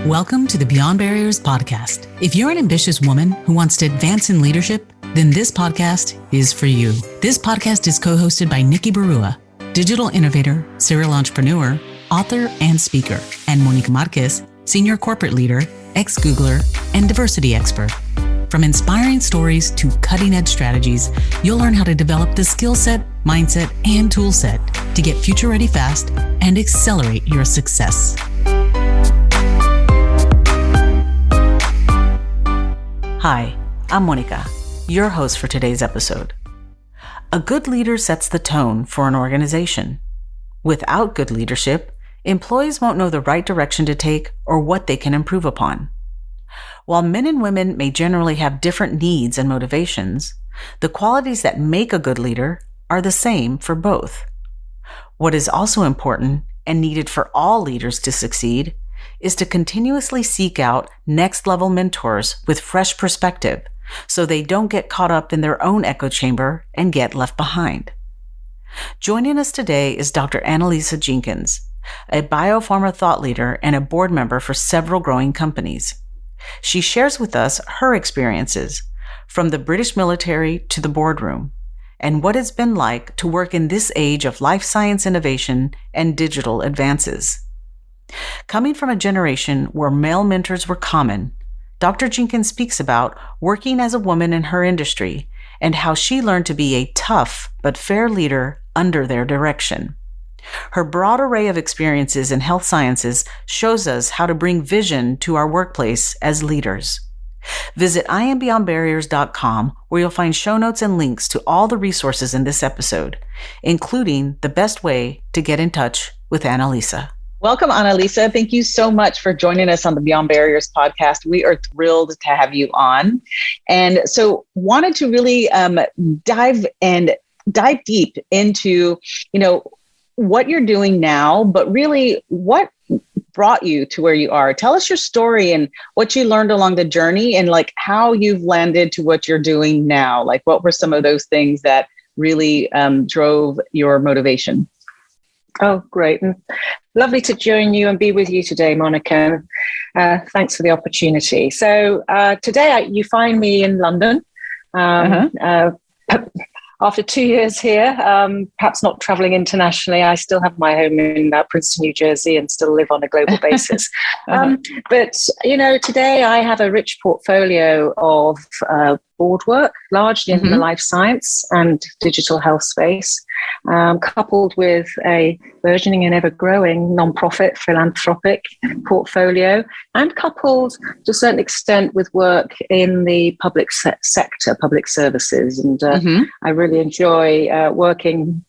Welcome to the Beyond Barriers podcast. If you're an ambitious woman who wants to advance in leadership, then this podcast is for you. This podcast is co-hosted by Nikki Barua, digital innovator, serial entrepreneur, author, and speaker, and Monica Marquez, senior corporate leader, ex-Googler, and diversity expert. From inspiring stories to cutting-edge strategies, you'll learn how to develop the skill set, mindset, and tool set to get future-ready fast and accelerate your success. Hi, I'm Monica, your host for today's episode. A good leader sets the tone for an organization. Without good leadership, employees won't know the right direction to take or what they can improve upon. While men and women may generally have different needs and motivations, the qualities that make a good leader are the same for both. What is also important and needed for all leaders to succeed is to continuously seek out next-level mentors with fresh perspective so they don't get caught up in their own echo chamber and get left behind. Joining us today is Dr. Annalisa Jenkins, a Biopharma thought leader and a board member for several growing companies. She shares with us her experiences from the British military to the boardroom and what it's been like to work in this age of life science innovation and digital advances. Coming from a generation where male mentors were common, Dr. Jenkins speaks about working as a woman in her industry and how she learned to be a tough but fair leader under their direction. Her broad array of experiences in health sciences shows us how to bring vision to our workplace as leaders. Visit IamBeyondBarriers.com, where you'll find show notes and links to all the resources in this episode, including the best way to get in touch with Annalisa. Welcome, Annalisa. Thank you so much for joining us on the Beyond Barriers podcast. We are thrilled to have you on. And so wanted to really dive deep into, what you're doing now, but really what brought you to where you are. Tell us your story and what you learned along the journey and like how you've landed to what you're doing now. Like what were some of those things that really drove your motivation? Oh, great. And lovely to join you and be with you today, Monica. Thanks for the opportunity. So today you find me in London. After 2 years here, perhaps not traveling internationally, I still have my home in Princeton, New Jersey, and still live on a global basis. But, today I have a rich portfolio of board work, largely in the life science and digital health space, coupled with a burgeoning and ever-growing nonprofit philanthropic portfolio, and coupled to a certain extent with work in the public sector, public services. And I really enjoy working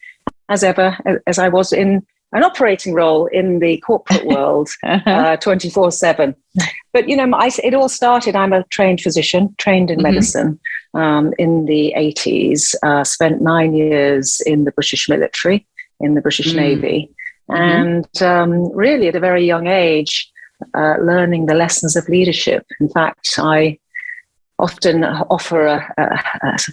as ever, as I was in an operating role in the corporate world 24/7. But, it all started, I'm a trained physician, trained in medicine in the 80s, spent 9 years in the British military, in the British Navy. And really at a very young age, learning the lessons of leadership. In fact, I often offer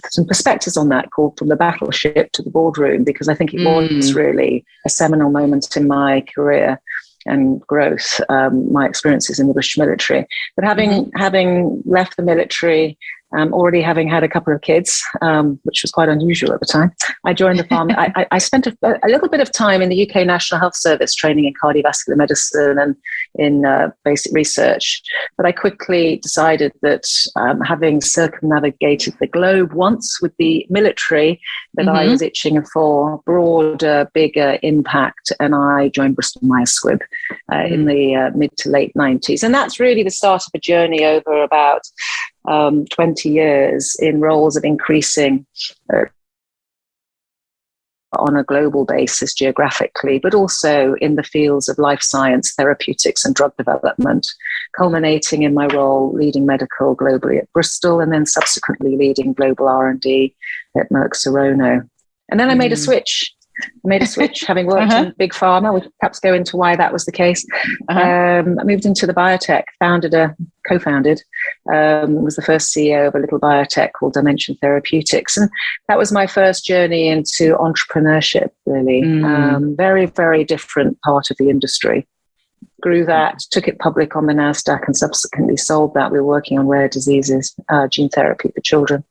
some perspectives on that called From the Battleship to the Boardroom, because I think it was really a seminal moment in my career and growth, my experiences in the British military. But having left the military, already having had a couple of kids, which was quite unusual at the time, I joined the farm. I spent a little bit of time in the UK National Health Service training in cardiovascular medicine and in basic research. But I quickly decided that having circumnavigated the globe once with the military, that I was itching for broader, bigger impact. And I joined Bristol Myers Squibb in the mid to late 90s. And that's really the start of a journey over about 20 years in roles of increasing on a global basis geographically, but also in the fields of life science, therapeutics and drug development, culminating in my role leading medical globally at Bristol and then subsequently leading global R&D at Merck Serono. And then I made a switch. Having worked in big pharma. We'll perhaps go into why that was the case. I moved into the biotech, co-founded, was the first CEO of a little biotech called Dimension Therapeutics. And that was my first journey into entrepreneurship, really. Very, very different part of the industry. grew that, took it public on the NASDAQ, and subsequently sold that. We were working on rare diseases, gene therapy for children.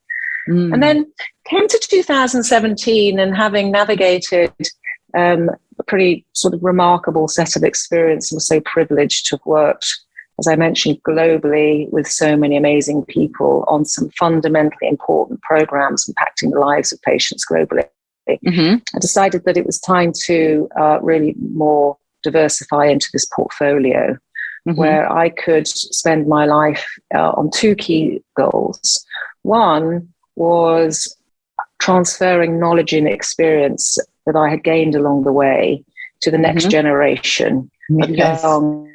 And then came to 2017, and having navigated a pretty sort of remarkable set of experience, and was so privileged to have worked, as I mentioned, globally with so many amazing people on some fundamentally important programs impacting the lives of patients globally. I decided that it was time to really more diversify into this portfolio where I could spend my life on two key goals. One was transferring knowledge and experience that I had gained along the way to the next generation of young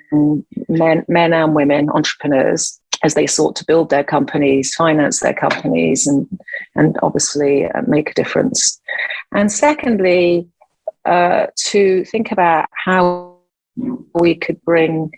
men and women entrepreneurs as they sought to build their companies, finance their companies, and obviously make a difference. And secondly, to think about how we could bring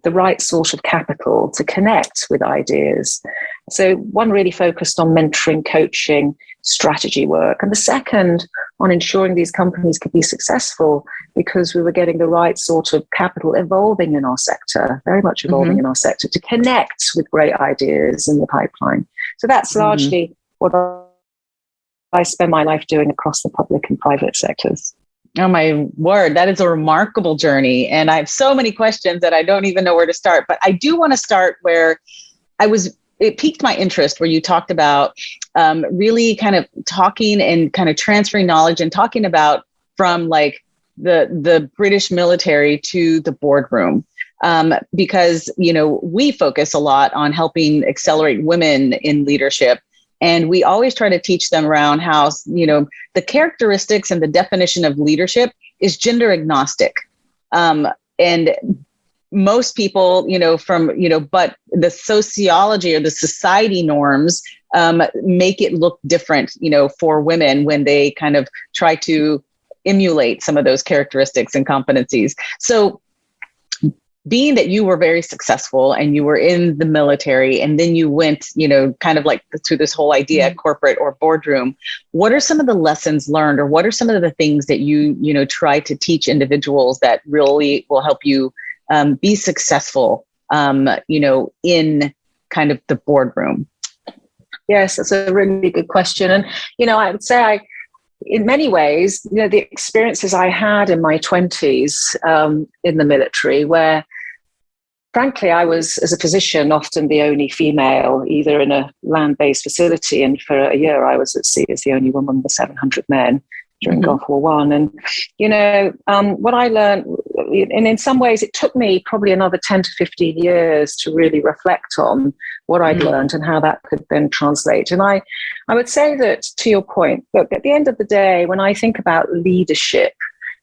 the right sort of capital to connect with ideas. So one really focused on mentoring, coaching, strategy work, and the second on ensuring these companies could be successful because we were getting the right sort of capital evolving in our sector, very much evolving in our sector, to connect with great ideas in the pipeline. So that's largely what I spend my life doing across the public and private sectors. Oh, my word. That is a remarkable journey. And I have so many questions that I don't even know where to start. But I do want to start where it piqued my interest, where you talked about really kind of talking and kind of transferring knowledge and talking about from like the British military to the boardroom. Because, we focus a lot on helping accelerate women in leadership. And we always try to teach them around how, the characteristics and the definition of leadership is gender agnostic. And most people, but the sociology or the society norms make it look different, for women when they kind of try to emulate some of those characteristics and competencies. So being that you were very successful and you were in the military and then you went, kind of like to this whole idea, corporate or boardroom, what are some of the lessons learned, or what are some of the things that you try to teach individuals that really will help you be successful, in kind of the boardroom? Yes, that's a really good question. And, I would say in many ways, the experiences I had in my 20s in the military, where frankly, I was, as a physician, often the only female, either in a land-based facility, and for a year I was at sea as the only woman with 700 men during Gulf War I. And, what I learned, and in some ways it took me probably another 10 to 15 years to really reflect on what I'd learned and how that could then translate. And I would say that, to your point, look, at the end of the day, when I think about leadership,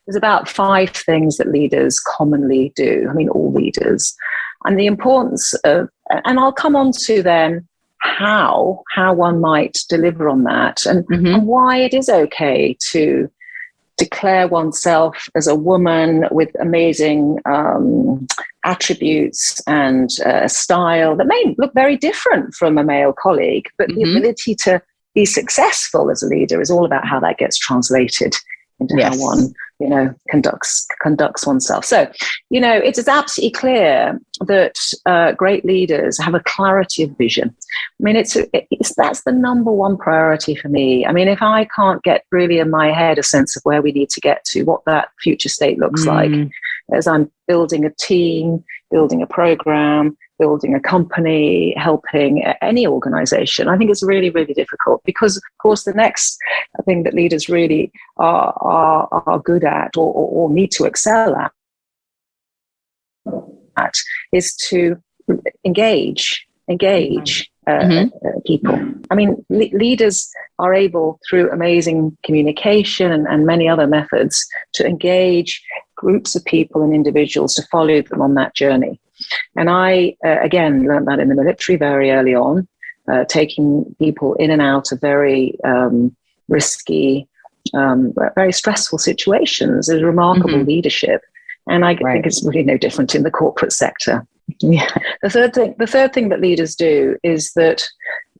there's about 5 things that leaders commonly do. I mean, all leaders. And the importance of, and I'll come on to then how one might deliver on that, and why it is okay to declare oneself as a woman with amazing attributes and a style that may look very different from a male colleague, but the ability to be successful as a leader is all about how that gets translated into how one, conducts oneself. So, it is absolutely clear that great leaders have a clarity of vision. I mean, that's the number one priority for me. I mean, if I can't get really in my head a sense of where we need to get to, what that future state looks like, as I'm building a team, building a program, building a company, helping any organization, I think it's really, really difficult, because, of course, the next thing that leaders really are good at or need to excel at is to engage people. I mean, leaders are able, through amazing communication and many other methods, to engage groups of people and individuals to follow them on that journey. And I, again, learned that in the military very early on, taking people in and out of very risky, very stressful situations is remarkable leadership. And I think it's really no different in the corporate sector. Yeah. The third thing that leaders do is that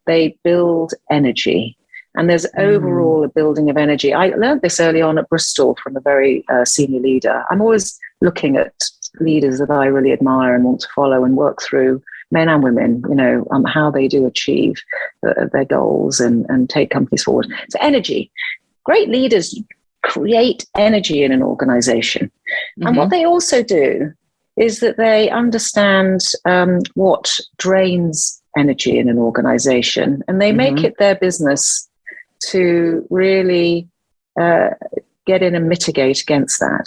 they build energy. And there's overall a building of energy. I learned this early on at Bristol from a very senior leader. I'm always looking at leaders that I really admire and want to follow and work through, men and women, how they do achieve their goals and take companies forward. So energy. Great leaders create energy in an organization. Mm-hmm. And what they also do is that they understand what drains energy in an organization, and they make it their business to really get in and mitigate against that.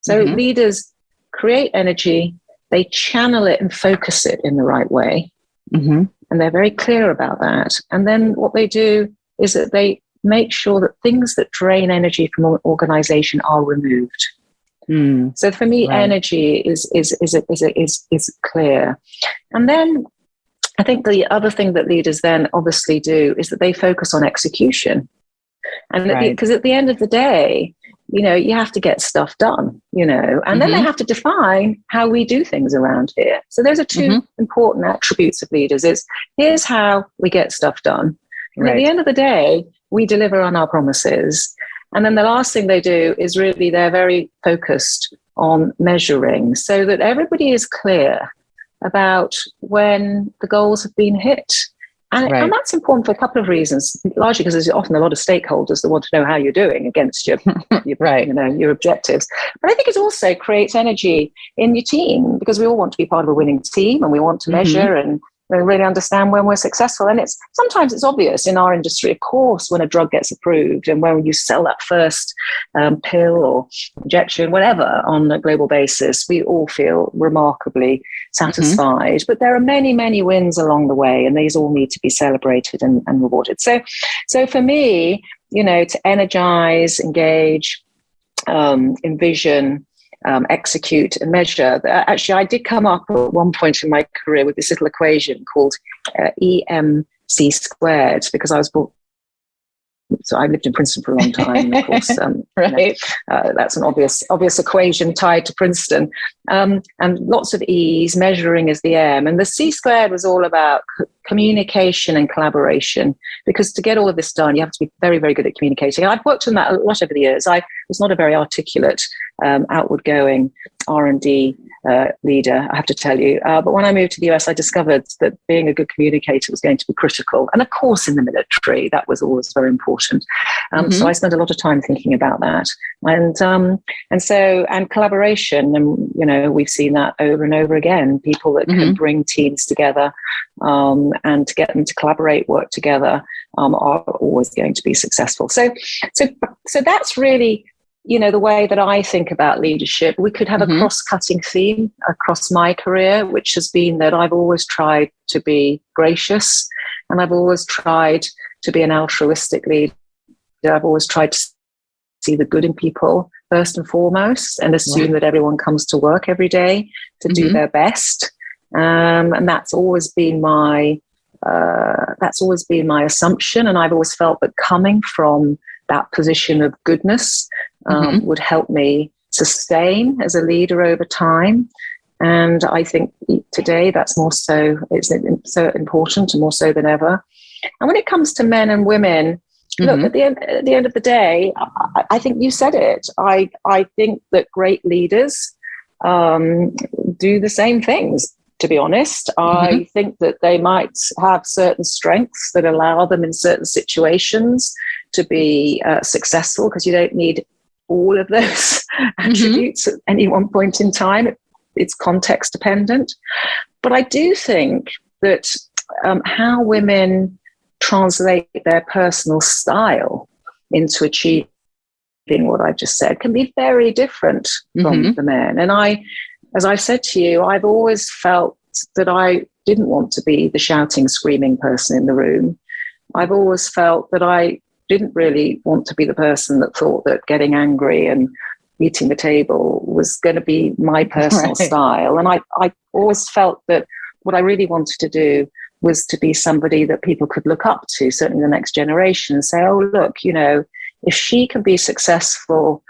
So leaders create energy, they channel it and focus it in the right way. And they're very clear about that. And then what they do is that they make sure that things that drain energy from an organization are removed. So for me, energy is clear. And then I think the other thing that leaders then obviously do is that they focus on execution. And because at the end of the day, you have to get stuff done, and then they have to define how we do things around here. So those are two important attributes of leaders. Here's how we get stuff done. And at the end of the day, we deliver on our promises. And then the last thing they do is really they're very focused on measuring so that everybody is clear about when the goals have been hit. And that's important for a couple of reasons, largely because there's often a lot of stakeholders that want to know how you're doing against your your objectives. But I think it also creates energy in your team, because we all want to be part of a winning team, and we want to measure and really understand when we're successful. And sometimes it's obvious in our industry, of course, when a drug gets approved and when you sell that first pill or injection, whatever, on a global basis, we all feel remarkably satisfied. But there are many, many wins along the way, and these all need to be celebrated and rewarded. So for me, to energize, engage, envision, execute and measure. Actually, I did come up at one point in my career with this little equation called EMC squared, because I was born. So I lived in Princeton for a long time, of course. That's an obvious equation tied to Princeton. And lots of E's, measuring is the M. And the C squared was all about communication and collaboration, because to get all of this done, you have to be very, very good at communicating. I've worked on that a lot over the years. I was not a very articulate, outward-going R&D leader, I have to tell you. But when I moved to the US, I discovered that being a good communicator was going to be critical. And of course, in the military, that was always very important. So I spent a lot of time thinking about that. And collaboration, and we've seen that over and over again. People that can bring teams together and to get them to collaborate, work together, are always going to be successful. So that's really, the way that I think about leadership. We could have a cross-cutting theme across my career, which has been that I've always tried to be gracious, and I've always tried to be an altruistic leader. I've always tried to see the good in people first and foremost, and assume that everyone comes to work every day to do their best. And that's always been my assumption. And I've always felt that coming from that position of goodness would help me sustain as a leader over time. And I think today that's more so, it's so important, and more so than ever. And when it comes to men and women, look, at the end of the day, I think you said it. I think that great leaders do the same things, to be honest. I think that they might have certain strengths that allow them in certain situations to be successful, because you don't need all of those attributes at any one point in time. It's context dependent. But I do think that how women translate their personal style into achieving what I've just said can be very different from the men. And as I've said to you, I've always felt that I didn't want to be the shouting, screaming person in the room. I've always felt that I didn't really want to be the person that thought that getting angry and beating the table was going to be my personal style. And I always felt that what I really wanted to do was to be somebody that people could look up to, certainly the next generation, and say, oh, look, if she can be successful,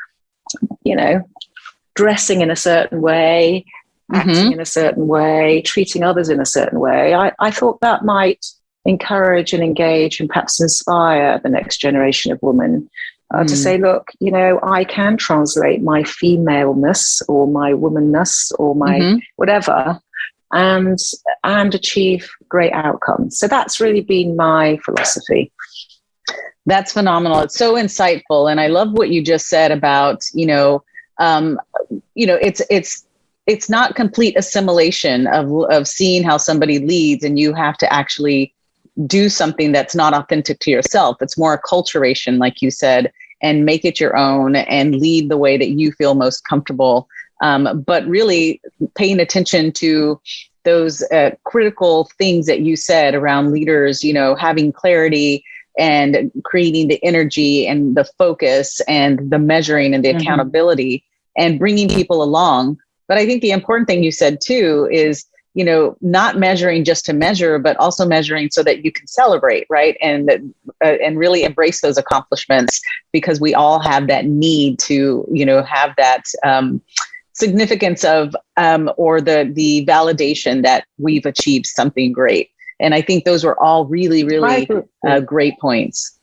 dressing in a certain way, acting in a certain way, treating others in a certain way, I thought that might encourage and engage and perhaps inspire the next generation of women to say, look, I can translate my femaleness or my womanness or my whatever and achieve great outcomes. So that's really been my philosophy. That's phenomenal. It's so insightful. And I love what you just said about, it's not complete assimilation of seeing how somebody leads, and you have to actually do something that's not authentic to yourself. It's more acculturation, like you said, and make it your own and lead the way that you feel most comfortable. But really paying attention to those critical things that you said around leaders, having clarity and creating the energy and the focus and the measuring and the accountability and bringing people along. But I think the important thing you said too is, not measuring just to measure, but also measuring so that you can celebrate, right? And really embrace those accomplishments, because we all have that need to, have that significance of or the validation that we've achieved something great. And I think those were all really, really great points.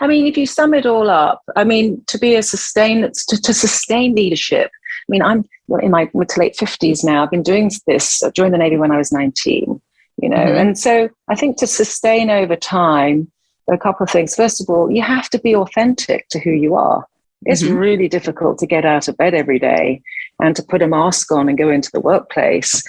I mean, if you sum it all up, to sustain leadership. I'm in my mid to late 50s now. I've been doing this, joined the Navy when I was 19, and so I think to sustain over time, a couple of things. First of all, you have to be authentic to who you are. It's really difficult to get out of bed every day and to put a mask on and go into the workplace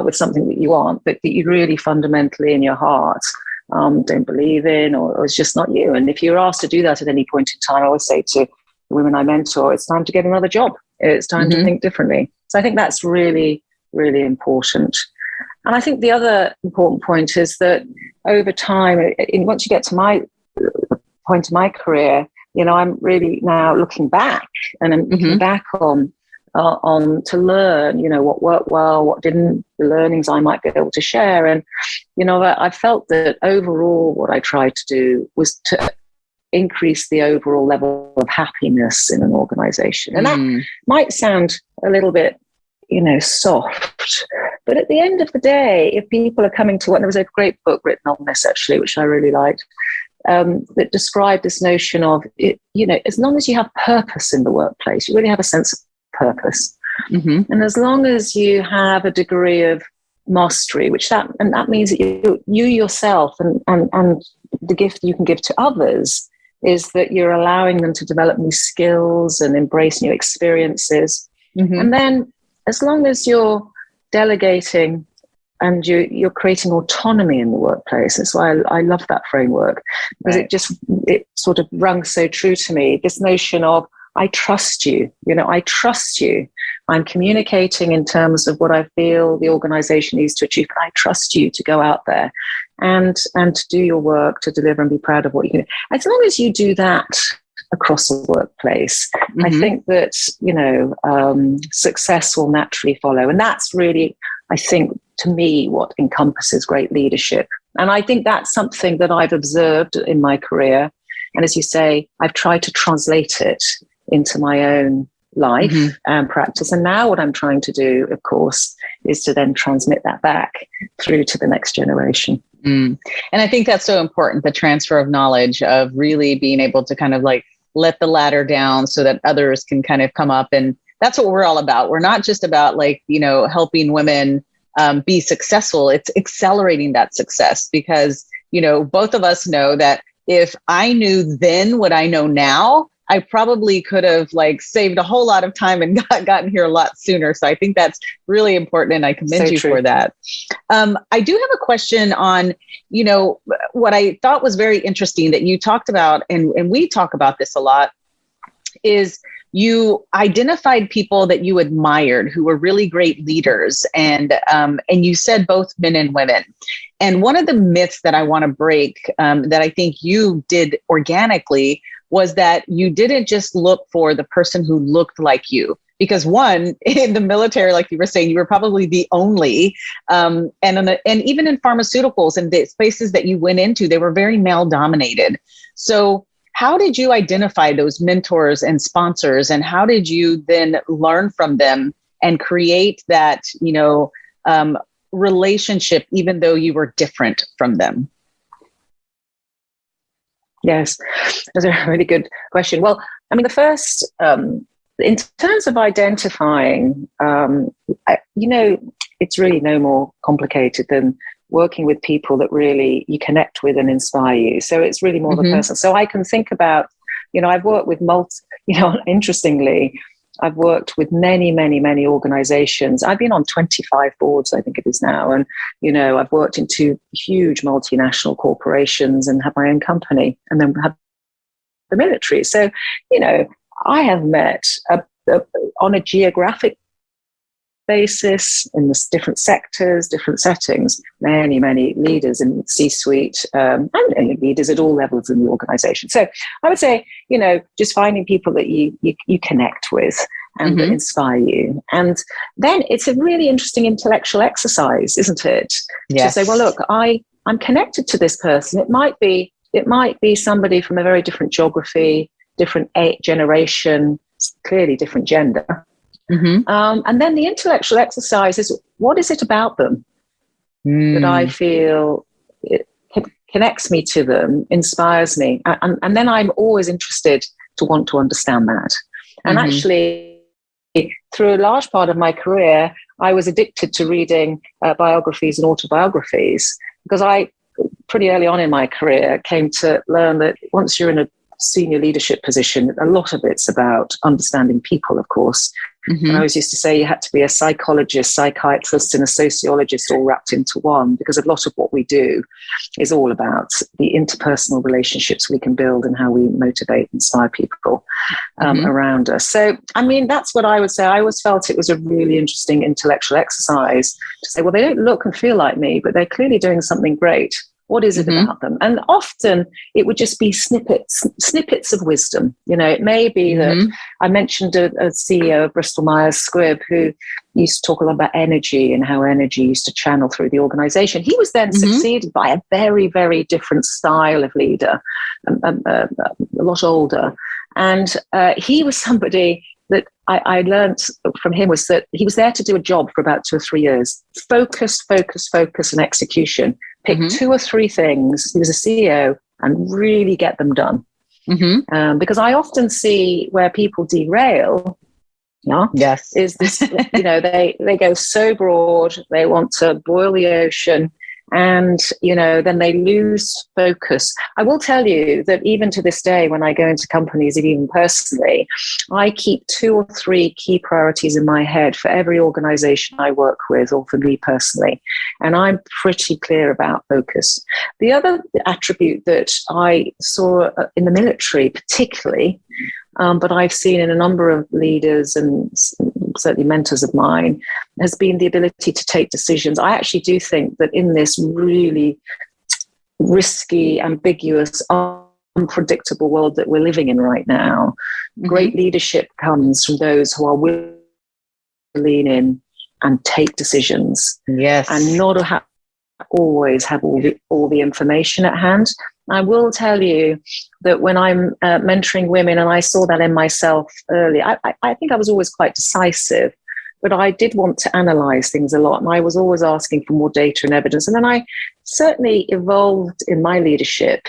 with something that you aren't, but that you really fundamentally in your heart don't believe in, or it's just not you. And if you're asked to do that at any point in time, I always say to the women I mentor, it's time to get another job. It's time to think differently. So I think that's really, really important. And I think the other important point is that over time, once you get to my point in my career, I'm really now looking back, and I'm looking back on to learn, what worked well, what didn't, the learnings I might be able to share. And, I felt that overall what I tried to do was to increase the overall level of happiness in an organization. And that might sound a little bit, soft, but at the end of the day, if people are coming to work, there was a great book written on this actually, which I really liked, that described this notion of, as long as you have purpose in the workplace, you really have a sense of purpose. And as long as you have a degree of mastery, that means that you yourself and the gift you can give to others is that you're allowing them to develop new skills and embrace new experiences. And then as long as you're delegating and you're creating autonomy in the workplace. That's why I love that framework, because it sort of rung so true to me. This notion of, I trust you, I trust you. I'm communicating in terms of what I feel the organization needs to achieve. I trust you to go out there and to do your work, to deliver and be proud of what you can do. As long as you do that across the workplace, I think that, success will naturally follow. And that's really, I think, to me, what encompasses great leadership. And I think that's something that I've observed in my career. And as you say, I've tried to translate it into my own life and practice. And now what I'm trying to do, of course, is to then transmit that back through to the next generation. And I think that's so important, the transfer of knowledge, of really being able to kind of like let the ladder down so that others can kind of come up. And that's what we're all about. We're not just about helping women be successful. It's accelerating that success, because, both of us know that if I knew then what I know now, I probably could have saved a whole lot of time and gotten here a lot sooner. So I think that's really important, and I commend you for that. I do have a question on, what I thought was very interesting that you talked about, and we talk about this a lot, is you identified people that you admired who were really great leaders, and you said both men and women. And one of the myths that I want to break, that I think you did organically, was that you didn't just look for the person who looked like you. Because one, in the military, like you were saying, you were probably the only, and even in pharmaceuticals and the spaces that you went into, they were very male dominated. So how did you identify those mentors and sponsors, and how did you then learn from them and create that, relationship, even though you were different from them? Yes, that's a really good question. Well, I mean, the first, in terms of identifying, it's really no more complicated than working with people that really you connect with and inspire you. So it's really more the person. So I can think about, I've worked with interestingly, I've worked with many, many, many organizations. I've been on 25 boards, I think it is now. And, I've worked in 2 huge multinational corporations and have my own company and then have the military. So, I have met on a geographic basis in the different sectors, different settings, many, many leaders in C-suite and leaders at all levels in the organization. So I would say, just finding people that you connect with and that inspire you. And then it's a really interesting intellectual exercise, isn't it? Yes. To say, well, look, I'm connected to this person. It might be somebody from a very different geography, different generation, clearly different gender. And then the intellectual exercise is, what is it about them that I feel it connects me to them, inspires me? And then I'm always interested to want to understand that. And actually, through a large part of my career, I was addicted to reading biographies and autobiographies, because I, pretty early on in my career, came to learn that once you're in a senior leadership position, a lot of it's about understanding people, of course. And I always used to say you had to be a psychologist, psychiatrist, and a sociologist all wrapped into one, because a lot of what we do is all about the interpersonal relationships we can build and how we motivate and inspire people around us. So, I mean, that's what I would say. I always felt it was a really interesting intellectual exercise to say, well, they don't look and feel like me, but they're clearly doing something great. What is it about them? And often it would just be snippets of wisdom. It may be that I mentioned a CEO of Bristol Myers Squibb who used to talk a lot about energy and how energy used to channel through the organization. He was then succeeded by a very, very different style of leader, a lot older. And he was somebody that I learned from him, was that he was there to do a job for about 2 or 3 years. Focus, and execution. Pick 2 or 3 things. He was a CEO and really get them done. Because I often see where people derail. Is this, they go so broad, they want to boil the ocean, and, then they lose focus. I will tell you that even to this day, when I go into companies, even personally, I keep 2 or 3 key priorities in my head for every organization I work with, or for me personally. And I'm pretty clear about focus. The other attribute that I saw in the military, particularly, but I've seen in a number of leaders and certainly mentors of mine, has been the ability to take decisions. I actually do think that in this really risky, ambiguous, unpredictable world that we're living in right now, great leadership comes from those who are willing to lean in and take decisions. Yes. And not always have all the information at hand. I will tell you that when I'm mentoring women, and I saw that in myself early, I think I was always quite decisive, but I did want to analyze things a lot. And I was always asking for more data and evidence. And then I certainly evolved in my leadership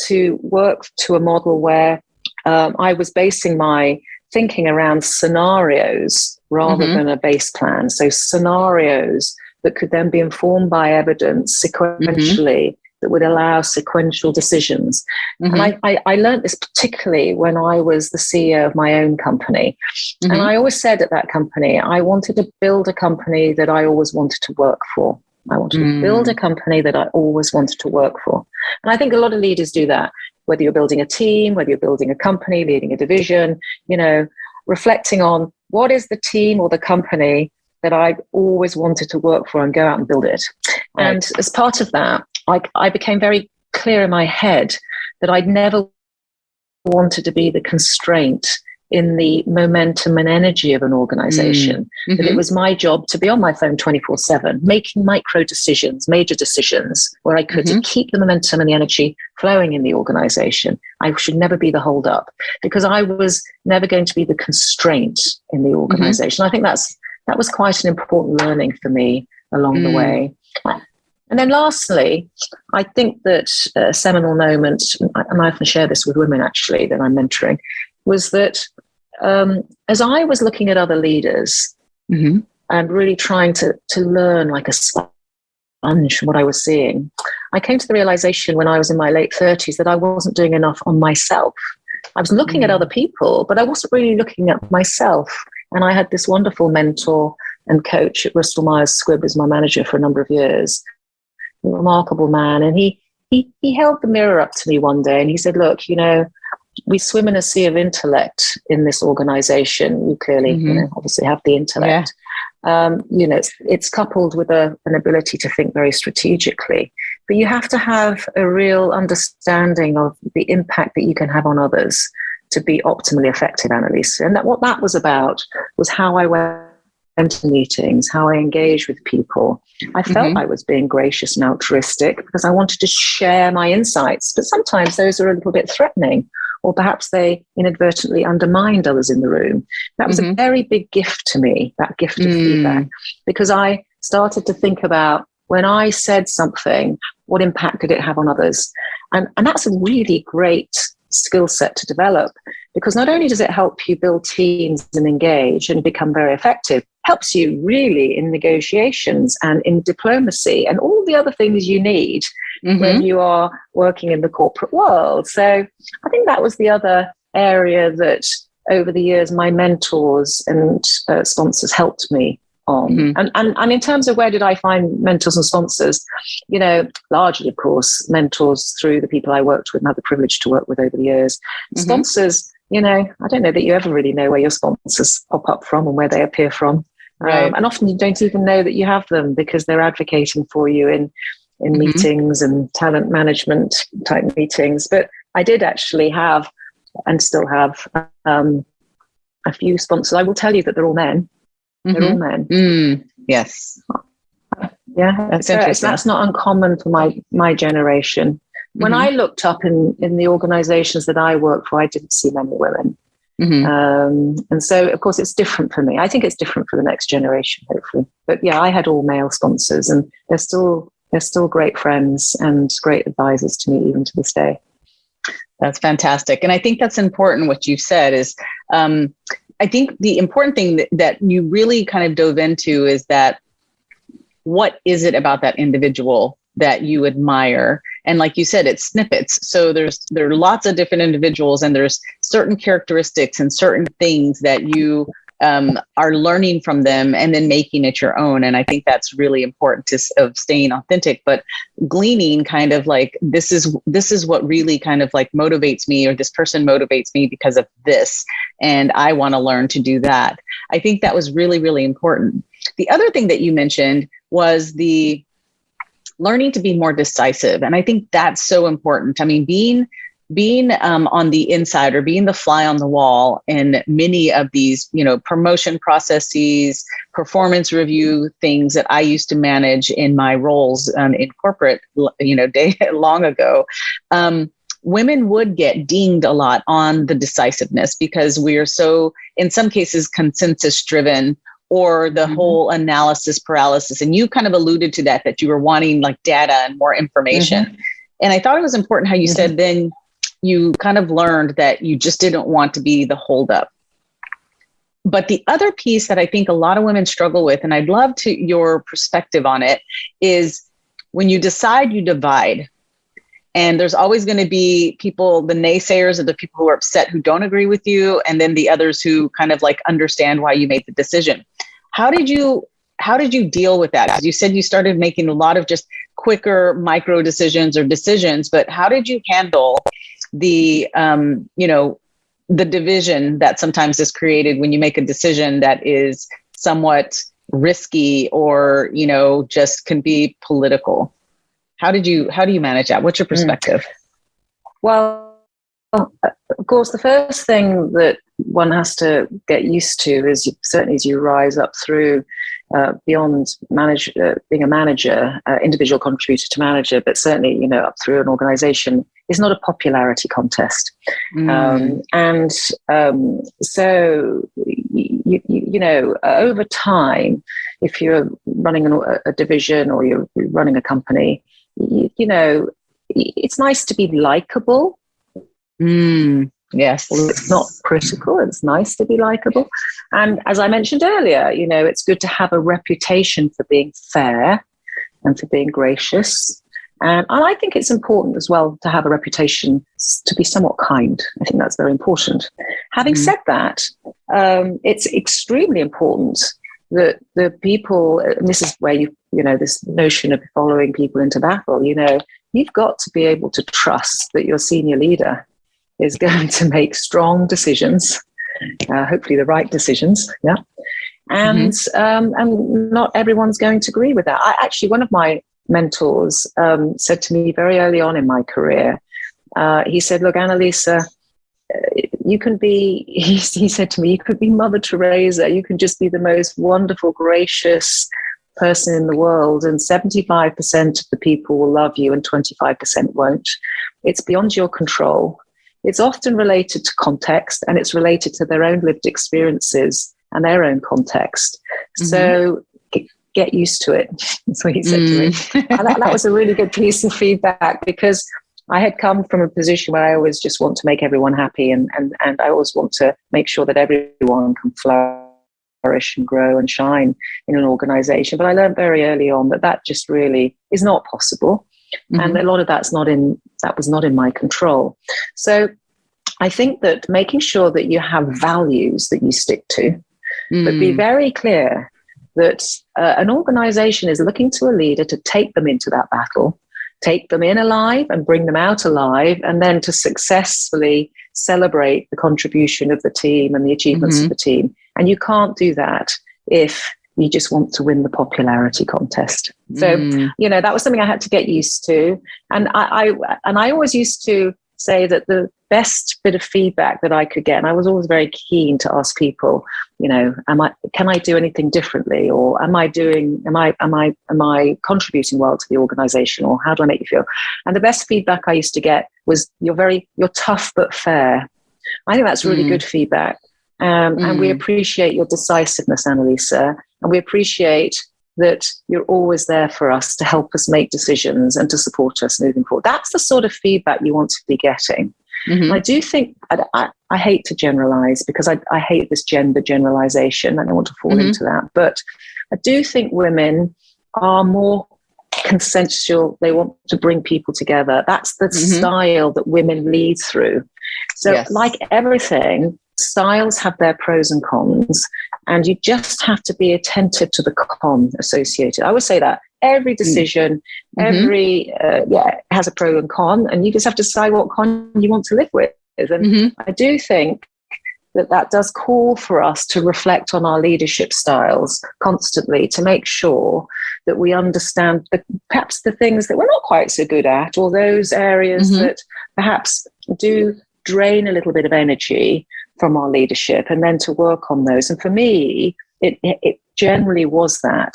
to work to a model where I was basing my thinking around scenarios rather than a base plan. So scenarios that could then be informed by evidence sequentially, that would allow sequential decisions. And I learned this particularly when I was the CEO of my own company. And I always said at that company, I wanted to build a company that I always wanted to work for. I wanted to build a company that I always wanted to work for. And I think a lot of leaders do that, whether you're building a team, whether you're building a company, leading a division, reflecting on what is the team or the company that I always wanted to work for, and go out and build it. Right. And as part of that, I became very clear in my head that I'd never wanted to be the constraint in the momentum and energy of an organization, that it was my job to be on my phone 24/7, making micro decisions, major decisions, where I could to keep the momentum and the energy flowing in the organization. I should never be the hold up, because I was never going to be the constraint in the organization. I think that was quite an important learning for me along the way. And then lastly, I think that a seminal moment, and I often share this with women actually that I'm mentoring, was that as I was looking at other leaders and really trying to learn like a sponge from what I was seeing, I came to the realization when I was in my late 30s that I wasn't doing enough on myself. I was looking at other people, but I wasn't really looking at myself. And I had this wonderful mentor and coach at Bristol Myers Squibb as my manager for a number of years, a remarkable man. And he held the mirror up to me one day and he said, look, you know, we swim in a sea of intellect in this organization. You clearly, you know, obviously have the intellect. You know, it's coupled with an ability to think very strategically, but you have to have a real understanding of the impact that you can have on others to be optimally effective, Annalisa. And what that was about was how I went to meetings, how I engaged with people. I felt I was being gracious and altruistic because I wanted to share my insights, but sometimes those are a little bit threatening, or perhaps they inadvertently undermined others in the room. That was a very big gift to me, that gift of feedback, because I started to think about when I said something, what impact did it have on others? And that's a really great skill set to develop, because not only does it help you build teams and engage and become very effective, helps you really in negotiations and in diplomacy and all the other things you need when you are working in the corporate world. So I think that was the other area that over the years my mentors and sponsors helped me on. And in terms of where did I find mentors and sponsors, you know, largely, of course, mentors through the people I worked with and had the privilege to work with over the years. Sponsors, you know, I don't know that you ever really know where your sponsors pop up from and where they appear from. And often you don't even know that you have them because they're advocating for you in meetings and talent management type meetings. But I did actually have and still have a few sponsors. I will tell you that they're all men. They're all men. Yes. Yeah, that's not uncommon for my generation. When I looked up in the organizations that I work for, I didn't see many women. And so, of course, it's different for me. I think it's different for the next generation, hopefully. But yeah, I had all male sponsors, and they're still great friends and great advisors to me even to this day. That's fantastic. And I think that's important. What you said is, I think the important thing that you really kind of dove into is that what is it about that individual that you admire? And like you said, it's snippets. So there are lots of different individuals, and there's certain characteristics and certain things that you are learning from them and then making it your own. And I think that's really important of staying authentic, but gleaning kind of like, this is what really kind of like motivates me, or this person motivates me because of this. And I want to learn to do that. I think that was really, really important. The other thing that you mentioned was the learning to be more decisive. And I think that's so important. I mean, being on the inside, or being the fly on the wall in many of these, you know, promotion processes, performance review things that I used to manage in my roles in corporate, you know, long ago. Women would get dinged a lot on the decisiveness because we are so, in some cases, consensus driven, or the whole analysis paralysis. And you kind of alluded to that you were wanting like data and more information. And I thought it was important how you said then you kind of learned that you just didn't want to be the holdup. But the other piece that I think a lot of women struggle with, and I'd love your perspective on it, is when you decide, you divide. And there's always going to be people, the naysayers, or the people who are upset, who don't agree with you, and then the others who kind of like understand why you made the decision. How did you deal with that? Because you said you started making a lot of just quicker micro decisions or decisions, but how did you handle the, you know, the division that sometimes is created when you make a decision that is somewhat risky, or, you know, just can be political? How do you manage that? What's your perspective? Well, of course, the first thing that one has to get used to is, certainly as you rise up through beyond being a manager, individual contributor to manager, but certainly, you know, up through an organization, is not a popularity contest. So over time, if you're running a division or you're running a company, it's nice to be likable. Yes. Well, it's not critical. It's nice to be likable. And as I mentioned earlier, it's good to have a reputation for being fair and for being gracious. And I think it's important as well to have a reputation to be somewhat kind. I think that's very important. Having said that, it's extremely important that the people, and this is where this notion of following people into battle, you've got to be able to trust that your senior leader is going to make strong decisions, hopefully the right decisions. Yeah. And not everyone's going to agree with that. One of my mentors said to me very early on in my career, he said, look, Annalisa, you can be, he said to me, you could be Mother Teresa. You can just be the most wonderful, gracious person in the world. And 75% of the people will love you and 25% won't. It's beyond your control. It's often related to context, and it's related to their own lived experiences and their own context. So get used to it. That's what he said to me. And that was a really good piece of feedback, because I had come from a position where I always just want to make everyone happy, and I always want to make sure that everyone can flourish and grow and shine in an organization. But I learned very early on that just really is not possible. And a lot of that was not in my control. So I think that making sure that you have values that you stick to, but be very clear that an organization is looking to a leader to take them into that battle, take them in alive and bring them out alive, and then to successfully celebrate the contribution of the team and the achievements of the team. And you can't do that if you just want to win the popularity contest. So, that was something I had to get used to. And I always used to say that the best bit of feedback that I could get, and I was always very keen to ask people, can I do anything differently? Or am I contributing well to the organization? Or how do I make you feel? And the best feedback I used to get was, you're tough but fair. I think that's really good feedback. And we appreciate your decisiveness, Annalisa, and we appreciate that you're always there for us to help us make decisions and to support us moving forward. That's the sort of feedback you want to be getting. I do think, I hate to generalize, because I hate this gender generalization. I don't want to fall into that. But I do think women are more consensual. They want to bring people together. That's the style that women lead through. So like everything, styles have their pros and cons, and you just have to be attentive to the con associated. I would say that every decision, has a pro and con, and you just have to decide what con you want to live with. And I do think that does call for us to reflect on our leadership styles constantly, to make sure that we understand perhaps the things that we're not quite so good at, or those areas that perhaps do drain a little bit of energy from our leadership, and then to work on those. And for me, it generally was that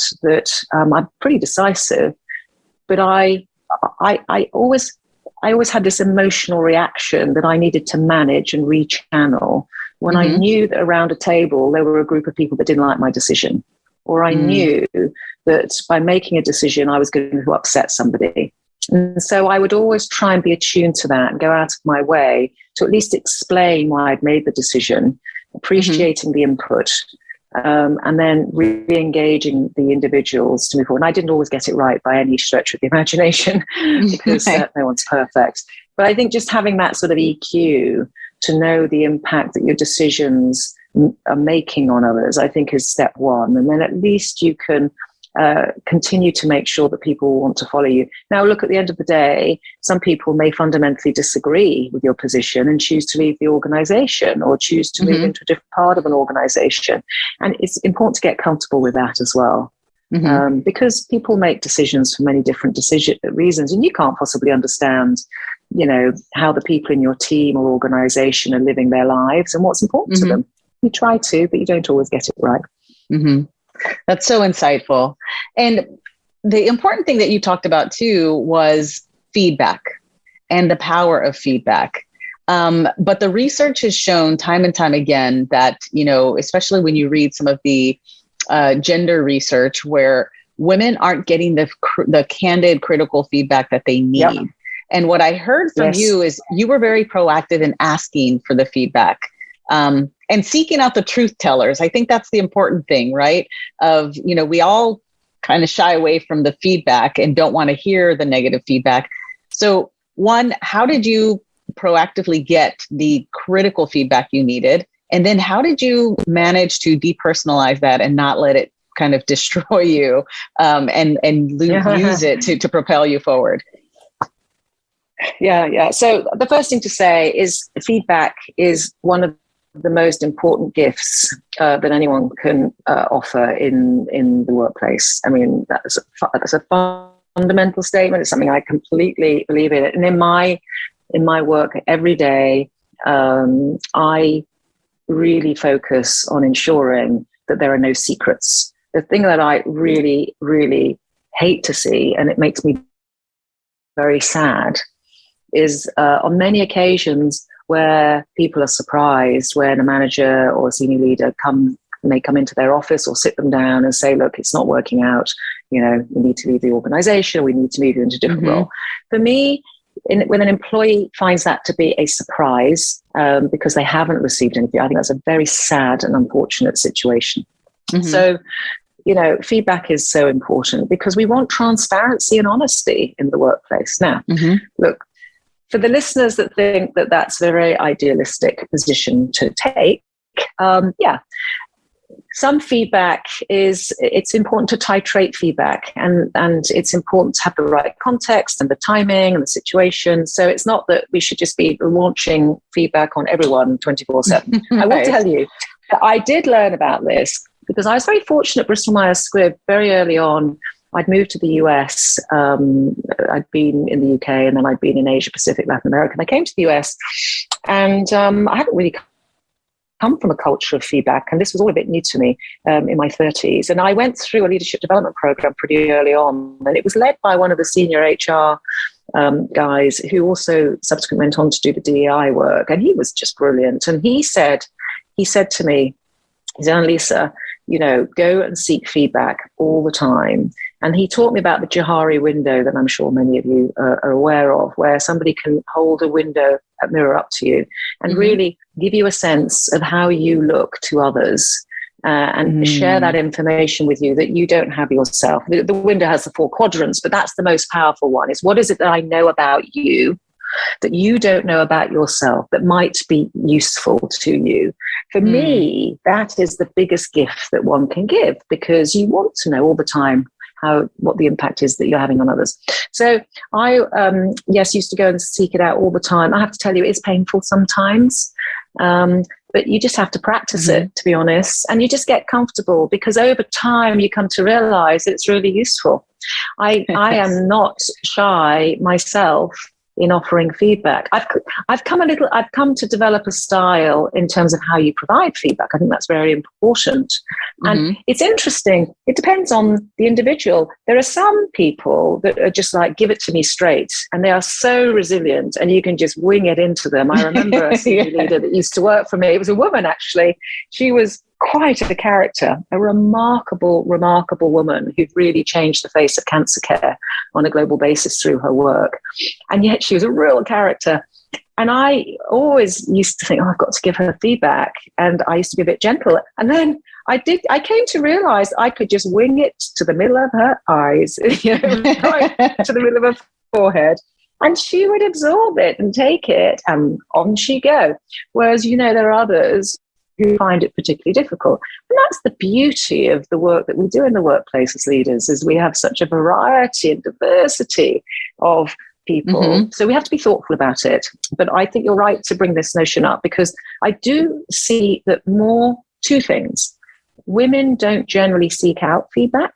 I'm pretty decisive, but I always had this emotional reaction that I needed to manage and rechannel when I knew that around a table there were a group of people that didn't like my decision, or I knew that by making a decision I was going to upset somebody. And so I would always try and be attuned to that and go out of my way to at least explain why I'd made the decision, appreciating the input, and then re-engaging the individuals to move forward. And I didn't always get it right by any stretch of the imagination, because no one's perfect. But I think just having that sort of EQ to know the impact that your decisions are making on others, I think is step one. And then at least you can continue to make sure that people want to follow you. Now, look, at the end of the day, some people may fundamentally disagree with your position and choose to leave the organization, or choose to move into a different part of an organization. And it's important to get comfortable with that as well. Because people make decisions for many different reasons, and you can't possibly understand, how the people in your team or organization are living their lives and what's important to them. You try to, but you don't always get it right. That's so insightful. And the important thing that you talked about too was feedback and the power of feedback. But the research has shown time and time again that, especially when you read some of the gender research where women aren't getting the candid, critical feedback that they need. Yep. And what I heard from you is you were very proactive in asking for the feedback and seeking out the truth tellers. I think that's the important thing, right? We all kind of shy away from the feedback and don't want to hear the negative feedback. So one, how did you proactively get the critical feedback you needed? And then how did you manage to depersonalize that and not let it kind of destroy you and use it to propel you forward? Yeah. So the first thing to say is feedback is one of the most important gifts that anyone can offer in the workplace. I mean, that's a fundamental statement. It's something I completely believe in. And in my work every day, I really focus on ensuring that there are no secrets. The thing that I really, really hate to see, and it makes me very sad, is on many occasions where people are surprised when a manager or a senior leader may come into their office or sit them down and say, look, it's not working out. We need to leave the organization. We need to move you into a different role. For me, when an employee finds that to be a surprise because they haven't received anything, I think that's a very sad and unfortunate situation. Mm-hmm. So, feedback is so important because we want transparency and honesty in the workplace. Now, look, for the listeners that think that that's a very idealistic position to take, some feedback it's important to titrate feedback and it's important to have the right context and the timing and the situation. So it's not that we should just be launching feedback on everyone 24/7. I will tell you that I did learn about this because I was very fortunate at Bristol-Myers Squibb very early on. I'd moved to the US. I'd been in the UK and then I'd been in Asia Pacific, Latin America. And I came to the US and I hadn't really come from a culture of feedback. And this was all a bit new to me in my 30s. And I went through a leadership development program pretty early on. And it was led by one of the senior HR guys who also subsequently went on to do the DEI work. And he was just brilliant. And he said to me, Annalisa, go and seek feedback all the time. And he taught me about the Johari window that I'm sure many of you are aware of, where somebody can hold a mirror up to you and really give you a sense of how you look to others and share that information with you that you don't have yourself. The window has the 4 quadrants, but that's the most powerful one. Is what is it that I know about you that you don't know about yourself that might be useful to you? For me, that is the biggest gift that one can give because you want to know all the time what the impact is that you're having on others. So I, used to go and seek it out all the time. I have to tell you, it's painful sometimes, but you just have to practice it, to be honest. And you just get comfortable because over time you come to realize it's really useful. I am not shy myself in offering feedback. I've come to develop a style in terms of how you provide feedback. I think that's very important. And it's interesting. It depends on the individual. There are some people that are just like, give it to me straight. And they are so resilient and you can just wing it into them. I remember a senior leader that used to work for me. It was a woman, actually. She was quite a character, a remarkable, remarkable woman who'd really changed the face of cancer care on a global basis through her work. And yet she was a real character. And I always used to think, I've got to give her feedback. And I used to be a bit gentle. And then I came to realize I could just wing it to the middle of her eyes, right to the middle of her forehead. And she would absorb it and take it and on she go. Whereas, there are others who find it particularly difficult. And that's the beauty of the work that we do in the workplace as leaders, is we have such a variety and diversity of people. So we have to be thoughtful about it. But I think you're right to bring this notion up because I do see that two things. Women don't generally seek out feedback.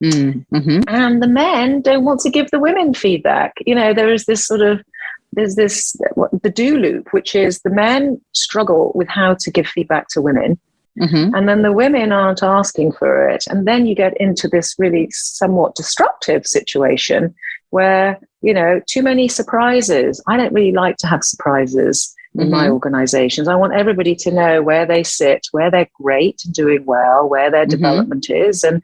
And the men don't want to give the women feedback. There is this the do loop, which is the men struggle with how to give feedback to women. And then the women aren't asking for it. And then you get into this really somewhat destructive situation where, too many surprises. I don't really like to have surprises. in my organizations. I want everybody to know where they sit, where they're great and doing well, where their development is, and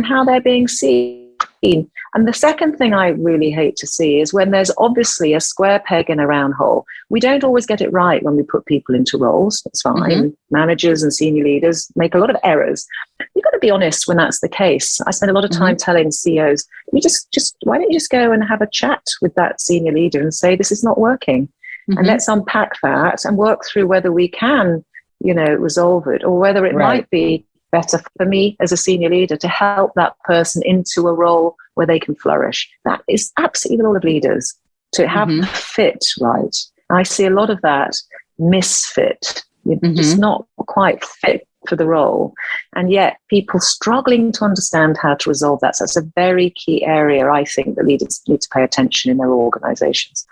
how they're being seen. And the second thing I really hate to see is when there's obviously a square peg in a round hole. We don't always get it right when we put people into roles. That's fine. Managers and senior leaders make a lot of errors. You've got to be honest when that's the case. I spend a lot of time telling CEOs, you just why don't you just go and have a chat with that senior leader and say, this is not working. And let's unpack that and work through whether we can, resolve it, or whether it might be better for me as a senior leader to help that person into a role where they can flourish. That is absolutely the role of leaders, to have the fit right. I see a lot of that misfit. You're just not quite fit for the role. And yet people struggling to understand how to resolve that. So that's a very key area, I think, that leaders need to pay attention in their organizations.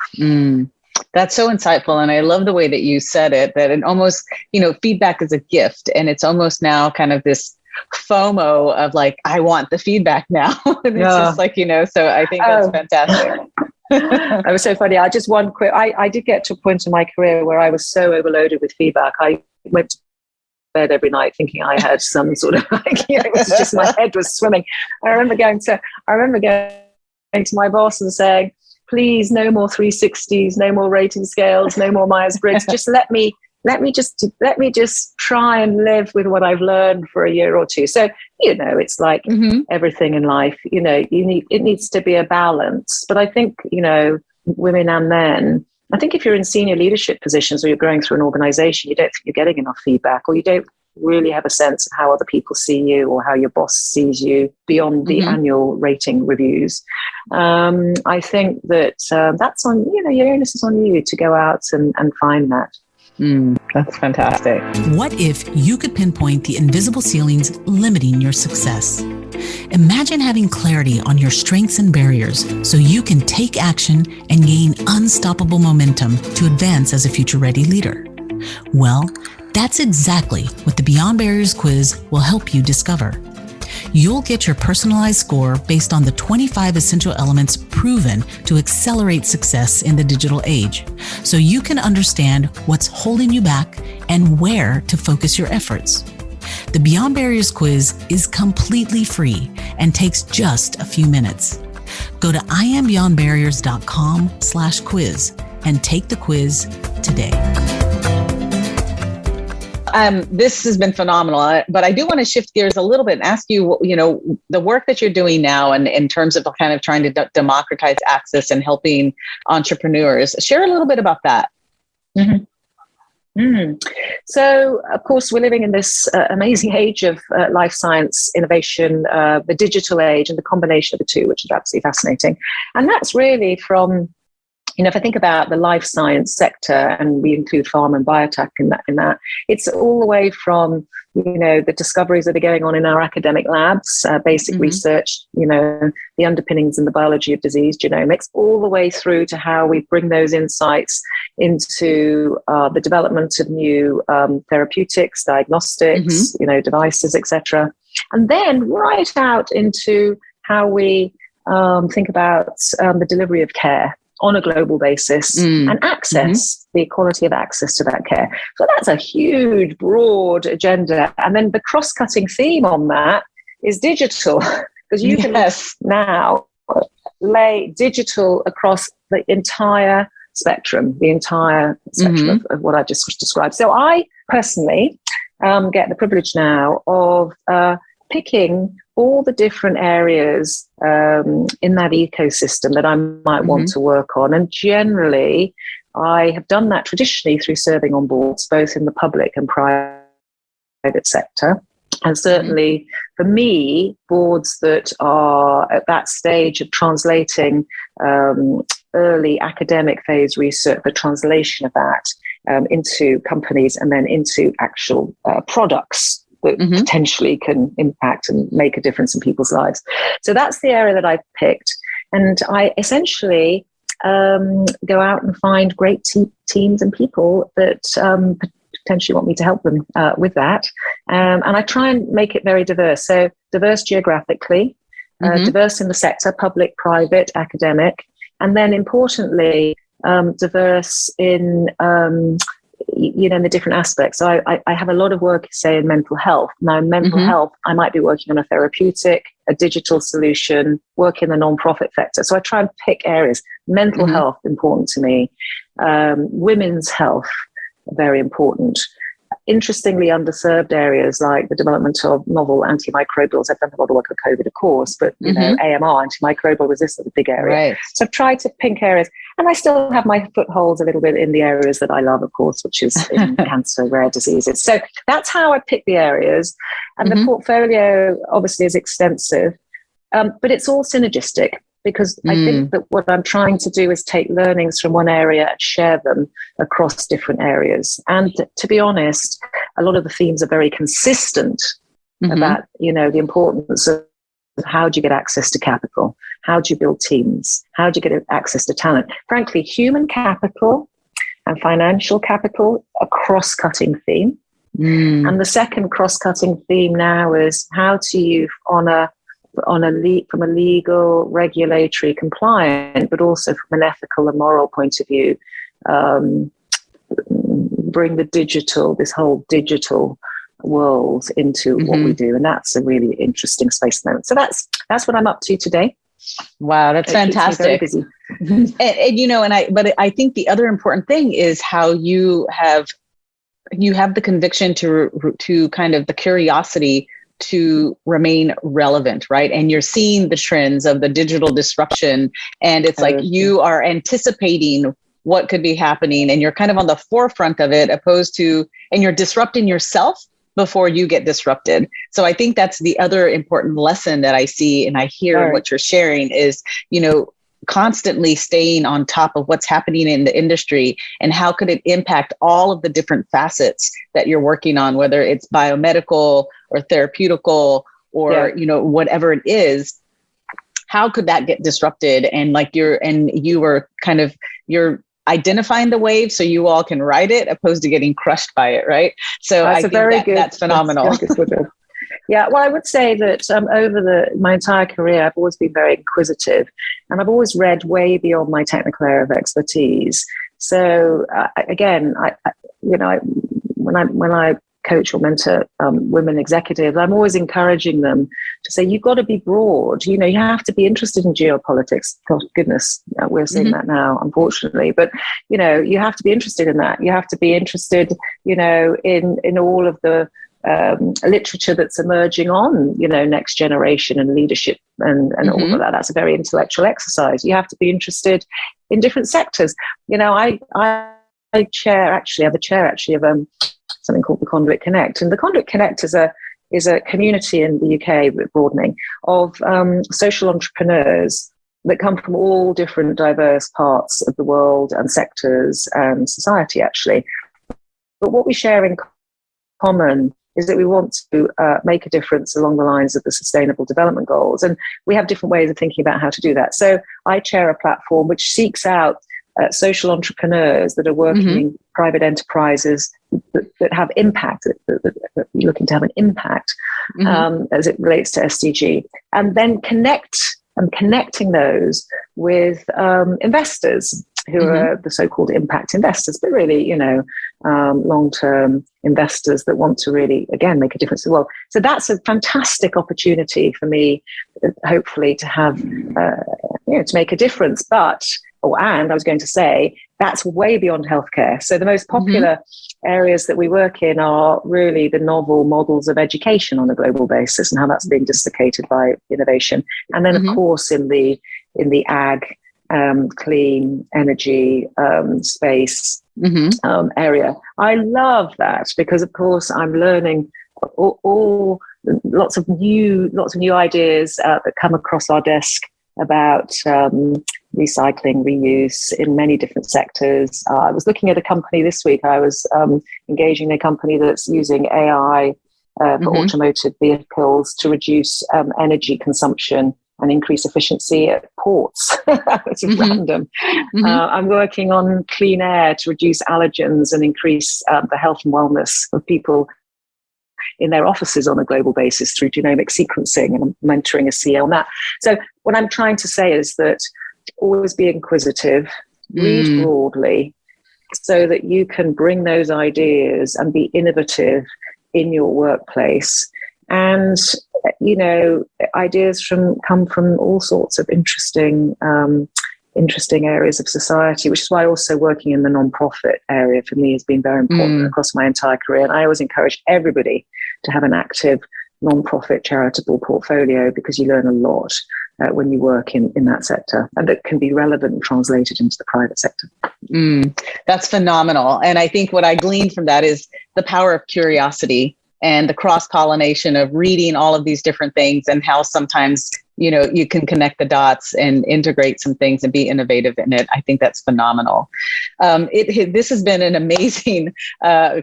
That's so insightful. And I love the way that you said it, that it almost, feedback is a gift. And it's almost now kind of this FOMO of like, I want the feedback now. And it's just like, so I think that's fantastic. That was so funny. I did get to a point in my career where I was so overloaded with feedback. I went to bed every night thinking I had some sort of it was just my head was swimming. I remember going to my boss and saying, please, no more 360s, no more rating scales, no more Myers-Briggs. Just let me just try and live with what I've learned for a year or two. So, it's like everything in life, it needs to be a balance. But I think, women and men, I think if you're in senior leadership positions or you're going through an organization, you don't think you're getting enough feedback, or you don't really have a sense of how other people see you or how your boss sees you beyond the annual rating reviews. I think that that's on, your onus is on you to go out and find that. That's fantastic. What if you could pinpoint the invisible ceilings limiting your success? Imagine having clarity on your strengths and barriers so you can take action and gain unstoppable momentum to advance as a future-ready leader. Well, that's exactly what the Beyond Barriers quiz will help you discover. You'll get your personalized score based on the 25 essential elements proven to accelerate success in the digital age, so you can understand what's holding you back and where to focus your efforts. The Beyond Barriers quiz is completely free and takes just a few minutes. Go to iambeyondbarriers.com/quiz and take the quiz today. This has been phenomenal, but I do want to shift gears a little bit and ask you, the work that you're doing now and in terms of kind of trying to democratize access and helping entrepreneurs. Share a little bit about that. So, of course, we're living in this amazing age of life science innovation, the digital age, and the combination of the two, which is absolutely fascinating. And that's really from, if I think about the life science sector, and we include pharma and biotech in that, it's all the way from, the discoveries that are going on in our academic labs, basic research, the underpinnings and the biology of disease, genomics, all the way through to how we bring those insights into the development of new therapeutics, diagnostics, devices, etc. And then right out into how we think about the delivery of care on a global basis and access, the equality of access to that care. So that's a huge, broad agenda. And then the cross-cutting theme on that is digital, because you can now lay digital across the entire spectrum of what I've just described. So I personally get the privilege now of picking all the different areas in that ecosystem that I might want to work on. And generally, I have done that traditionally through serving on boards, both in the public and private sector. And certainly for me, boards that are at that stage of translating early academic phase research, the translation of that into companies and then into actual products that potentially can impact and make a difference in people's lives. So that's the area that I've picked. And I essentially go out and find great teams and people that potentially want me to help them with that. And I try and make it very diverse. So diverse geographically, diverse in the sector, public, private, academic, and then importantly, diverse in in the different aspects. So I have a lot of work, say, in mental health. Now, in mental health, I might be working on a therapeutic, a digital solution, work in the non-profit sector. So I try and pick areas. Mental health, important to me. Women's health, very important. Interestingly, underserved areas like the development of novel antimicrobials. I've done a lot of work with COVID, of course, but AMR, antimicrobial resistance, is a big area. Right. So I've tried to pick areas, and I still have my footholds a little bit in the areas that I love, of course, which is in cancer, rare diseases. So that's how I pick the areas, and the portfolio obviously is extensive, but it's all synergistic. Because I think that what I'm trying to do is take learnings from one area and share them across different areas. And to be honest, a lot of the themes are very consistent about, the importance of how do you get access to capital? How do you build teams? How do you get access to talent? Frankly, human capital and financial capital, a cross-cutting theme. And the second cross-cutting theme now is how do you honor from a legal, regulatory, compliant, but also from an ethical and moral point of view, bring this whole digital world into what we do. And that's a really interesting space at the moment. So that's what I'm up to today. Wow, that's fantastic. Keeps me very busy. But I think the other important thing is how you have the conviction to kind of the curiosity to remain relevant, right? And you're seeing the trends of the digital disruption, and it's like you are anticipating what could be happening, and you're kind of on the forefront of it, and you're disrupting yourself before you get disrupted. So I think that's the other important lesson that I see and I hear in what you're sharing is, constantly staying on top of what's happening in the industry and how could it impact all of the different facets that you're working on, whether it's biomedical or therapeutical or, whatever it is. How could that get disrupted? And you're identifying the wave so you all can ride it opposed to getting crushed by it. Right. So that's phenomenal. Yeah, well, I would say that over my entire career, I've always been very inquisitive, and I've always read way beyond my technical area of expertise. So when I coach or mentor women executives, I'm always encouraging them to say, you've got to be broad. You have to be interested in geopolitics. God, goodness, we're seeing that now, unfortunately. But, you have to be interested in that. You have to be interested, in all of the literature that's emerging on, next generation and leadership and all of that. That's a very intellectual exercise. You have to be interested in different sectors. I have the chair actually of something called the Conduit Connect, and the Conduit Connect is a community in the UK, broadening, of social entrepreneurs that come from all different diverse parts of the world and sectors and society actually. But what we share in common is that we want to make a difference along the lines of the Sustainable Development Goals. And we have different ways of thinking about how to do that. So I chair a platform which seeks out social entrepreneurs that are working in private enterprises that have impact, that are looking to have an impact as it relates to SDG. And then connecting those with investors who are the so-called impact investors, but really, long-term investors that want to really, again, make a difference in the world. So that's a fantastic opportunity for me, hopefully, to have, to make a difference. And I was going to say, that's way beyond healthcare. So the most popular areas that we work in are really the novel models of education on a global basis and how that's being dislocated by innovation. And then, of course, in the ag, clean energy space area. I love that because, of course, I'm learning lots of new ideas that come across our desk about recycling, reuse in many different sectors. I was looking at a company this week. I was engaging a company that's using AI for automotive vehicles to reduce energy consumption and increase efficiency at ports. It's random. I'm working on clean air to reduce allergens and increase the health and wellness of people in their offices on a global basis through genomic sequencing, and I'm mentoring a CEO on that. So what I'm trying to say is that always be inquisitive, read broadly, so that you can bring those ideas and be innovative in your workplace. And, you know, ideas come from all sorts of interesting areas of society, which is why also working in the non-profit area for me has been very important across my entire career. And I always encourage everybody to have an active non-profit charitable portfolio, because you learn a lot when you work in that sector, and that can be relevant and translated into the private sector. That's phenomenal. And I think what I gleaned from that is the power of curiosity and the cross-pollination of reading all of these different things, and how sometimes, you know, you can connect the dots and integrate some things and be innovative in it. I think that's phenomenal. This has been an amazing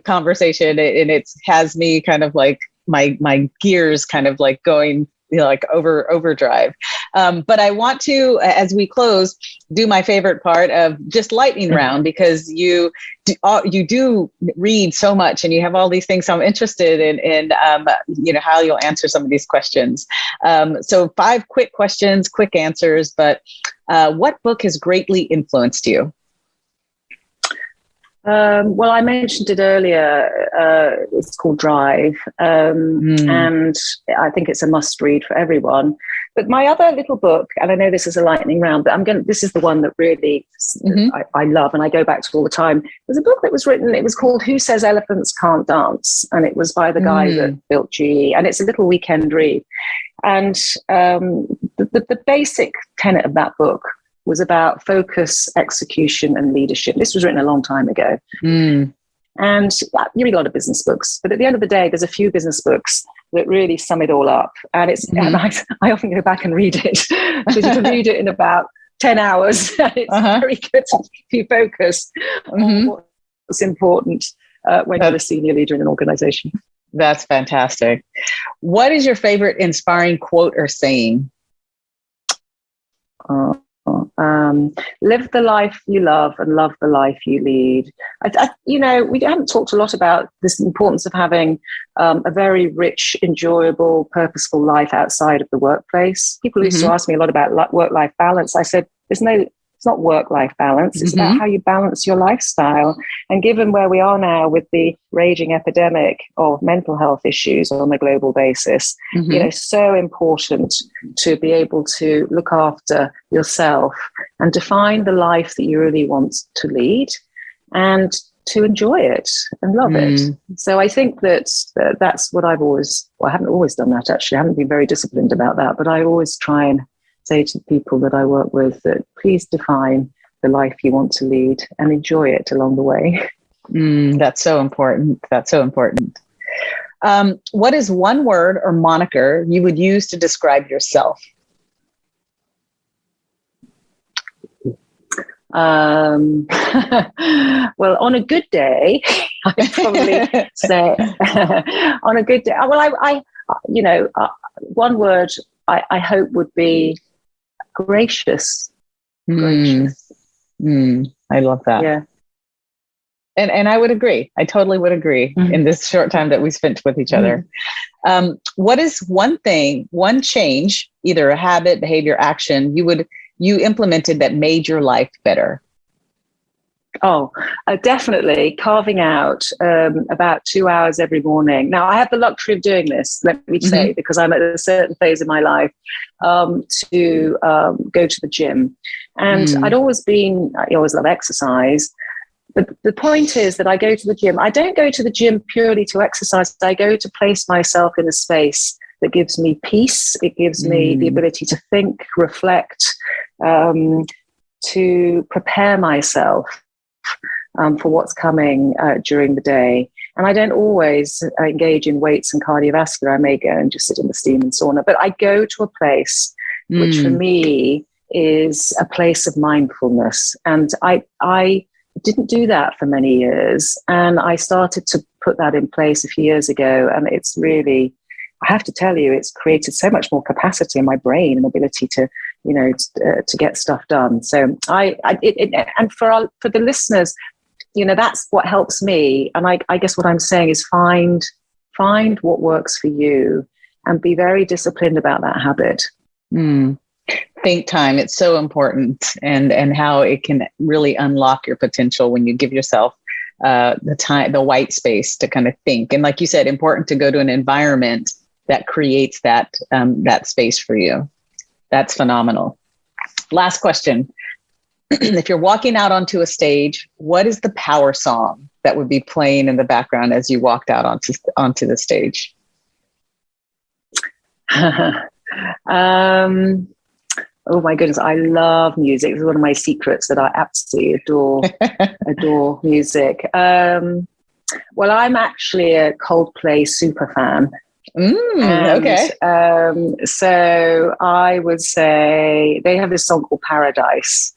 conversation, and it has me kind of like my gears kind of like going, you know, like overdrive. But I want to, as we close, do my favorite part of just lightning round, because you do read so much and you have all these things. So I'm interested in you know, how you'll answer some of these questions. So 5 quick questions, quick answers. But what book has greatly influenced you? Well, I mentioned it earlier. It's called Drive, and I think it's a must read for everyone. But my other little book, and I know this is a lightning round, but this is the one that really I love and I go back to all the time. There's a book that was written, it was called Who Says Elephants Can't Dance? And it was by the guy that built GE, and it's a little weekend read. And the basic tenet of that book was about focus, execution, and leadership. This was written a long time ago. And you read a lot of business books, but at the end of the day, there's a few business books that really sum it all up. And and I often go back and read it, because you can read it in about 10 hours. And it's very good to keep you focused on what's important when you're a senior leader in an organization. That's fantastic. What is your favorite inspiring quote or saying? Live the life you love and love the life you lead. You know, we haven't talked a lot about this importance of having a very rich, enjoyable, purposeful life outside of the workplace. People used to ask me a lot about work-life balance. I said, it's not work-life balance. It's about how you balance your lifestyle. And given where we are now with the raging epidemic of mental health issues on a global basis, you know, so important to be able to look after yourself and define the life that you really want to lead, and to enjoy it and love it. So I think that's what I haven't always done that, actually. I haven't been very disciplined about that, but I always try and say to the people that I work with that please define the life you want to lead and enjoy it along the way. That's so important. That's so important. What is one word or moniker you would use to describe yourself? Well, on a good day, I'd probably say on a good day. Well, I you know, one word I hope would be gracious. Gracious. I love that. Yeah. And I would agree. I totally would agree in this short time that we spent with each other. What is one thing, one change, either a habit, behavior, action, you implemented that made your life better? Oh, definitely carving out about 2 hours every morning. Now, I have the luxury of doing this, let me say, because I'm at a certain phase in my life to go to the gym. And I always love exercise. But the point is that I go to the gym. I don't go to the gym purely to exercise. I go to place myself in a space that gives me peace. It gives me the ability to think, reflect, to prepare myself for what's coming during the day. And I don't always engage in weights and cardiovascular. I may go and just sit in the steam and sauna, but I go to a place which for me is a place of mindfulness. And I didn't do that for many years. And I started to put that in place a few years ago. And it's really, I have to tell you, it's created so much more capacity in my brain and ability to, you know, to get stuff done. So and for the listeners, you know, that's what helps me. And I guess what I'm saying is find what works for you and be very disciplined about that habit. Think time. It's so important, and how it can really unlock your potential when you give yourself the time, the white space to kind of think. And like you said, important to go to an environment that creates that space for you. That's phenomenal. Last question. If you're walking out onto a stage, what is the power song that would be playing in the background as you walked out onto the stage? Oh my goodness, I love music. It's one of my secrets that I absolutely adore music. Well, I'm actually a Coldplay super fan. Okay. So I would say they have this song called Paradise.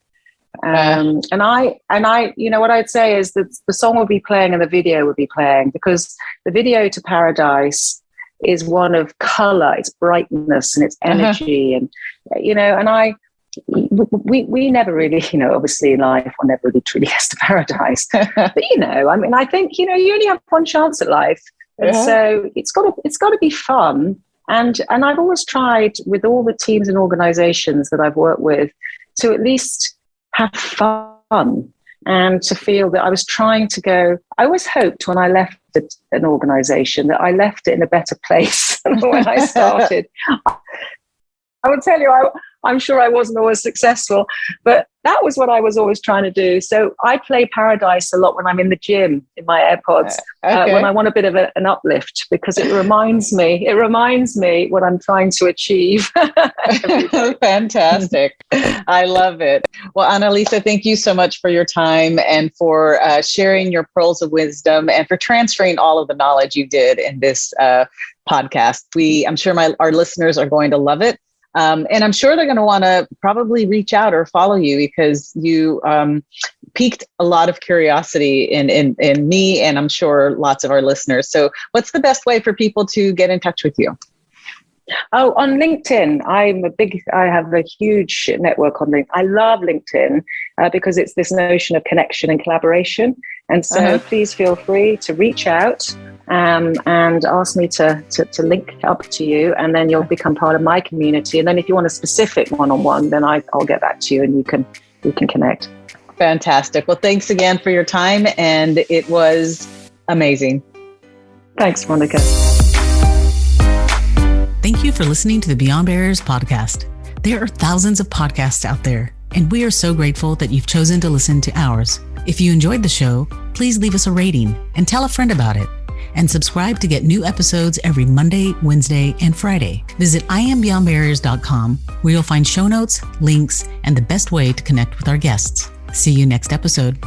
And I, you know, what I'd say is that the song would be playing and the video would be playing, because the video to Paradise is one of color, its brightness and its energy. And, you know, and we never really, you know, obviously in life, one never really truly gets to paradise. But, you know, I mean, I think, you know, you only have one chance at life. And so it's got to be fun. And I've always tried with all the teams and organizations that I've worked with to at least have fun and to feel that I was trying to go. I always hoped when I left an organization that I left it in a better place than when I started. I would tell you, I'm sure I wasn't always successful, but that was what I was always trying to do. So I play Paradise a lot when I'm in the gym in my AirPods, when I want a bit of an uplift, because it reminds me what I'm trying to achieve. Fantastic. I love it. Well, Annalisa, thank you so much for your time and for sharing your pearls of wisdom and for transferring all of the knowledge you did in this podcast. I'm sure our listeners are going to love it. And I'm sure they're going to want to probably reach out or follow you, because you piqued a lot of curiosity in me, and I'm sure lots of our listeners. So what's the best way for people to get in touch with you? Oh, on LinkedIn. I have a huge network on LinkedIn. I love LinkedIn because it's this notion of connection and collaboration. And so please feel free to reach out and ask me to link up to you, and then you'll become part of my community. And then if you want a specific one-on-one, then I'll get back to you and we can connect. Fantastic. Well, thanks again for your time, and it was amazing. Thanks, Monica. Thank you for listening to the Beyond Barriers podcast. There are thousands of podcasts out there, and we are so grateful that you've chosen to listen to ours. If you enjoyed the show, please leave us a rating and tell a friend about it. And subscribe to get new episodes every Monday, Wednesday, and Friday. Visit IamBeyondBarriers.com, where you'll find show notes, links, and the best way to connect with our guests. See you next episode.